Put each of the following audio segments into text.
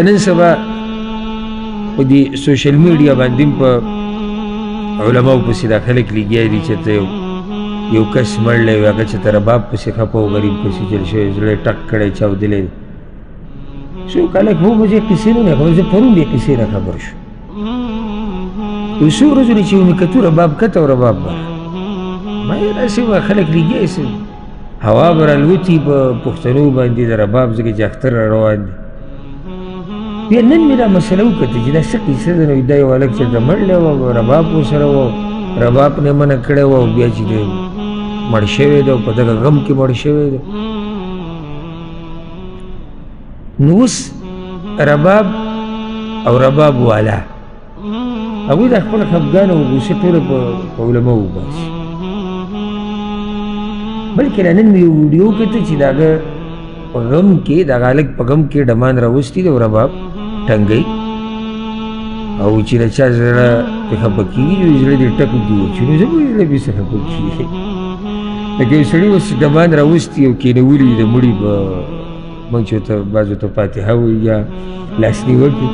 نن سبا په دې سوشل میډیا باندې په علماو پسې دا خلک لګیا دي چې ته یو کس مړلی وي هغه چې ته رباب پسې خفه و غریب پسې چل شوی زړه ټک کړی چاودلی څو خلک هو مې کیسې نه خبر زه پرون دې کیسې نه خبر شو یو څو ورځې چې مې کتو رباب کته او رباب بره ما یې داسې وه خلک لګیا سي هوا به رالوتي په پښتنو باندې د رباب ځکه چې اختر را روان دي بیا نن مې دا مسله وکته چې دا څه کیسه ده نو دا یو هلک چې د مړلی و رباب ورسره و رباب نه منع کړی و او بیا چې دی مړ شوی ده او په دغه غم کې مړ شوی ده نو اوس رباب او رباب والا هغوی دا خپل خفګان او غوسې ټوله په علماو وباسي بلکې نن مې یو ویډیو وکته چې د هغه په غم کې د هغه هلک په غم کې ډمان راوستي دی او رباب ټنګی او چې د چا زړه پې خفه کېږي نو زړه دې ټک دي وچي نو زموږ زړه بې څه خفه کېږي لکه یو سړي اوس ډمان راوستي او کېنولي د مړي په موږ چې ورته بعضو ته فاتحه وایي یا لاسنیوکې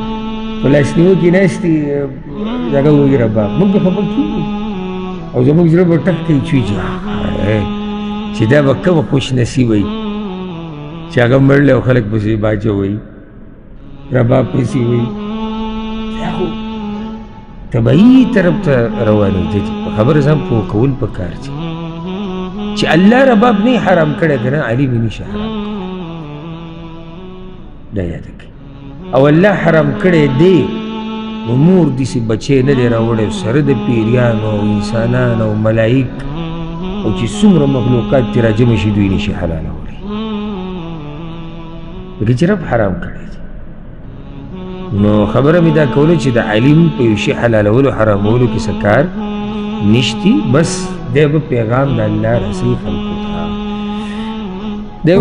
په لاسنیوکې ناستې دغه وایي رباب موږ به خفه کېږو او زموږ زړه به ټک کوي چې دا به کومه خوش نصیبه وي چې هغه مړلی او خلک پسې باجه وایي رباب پسې وایي دا خو طبعي طرف ته روانې ده په خبره ځان پوه کول پکار دي چې الله رباب نه حرام کړی که نه علي به نشي حرام کړی دا یاده کړئ او الله حرام کړی دی نو مور داسې بچی نه دی راوړی سره د پیریانو او انسانان او ملایک او چې څومره مخلوقات ترې راجمع شي دوی نشي حلالولی لکه چې رب حرام کړی دی نو خبره مې دا کوله چې د علیم په یو شي حلالولو حرامولو کې څه کار نشتی بس دی به پیغام د الله رسوي خلکو ته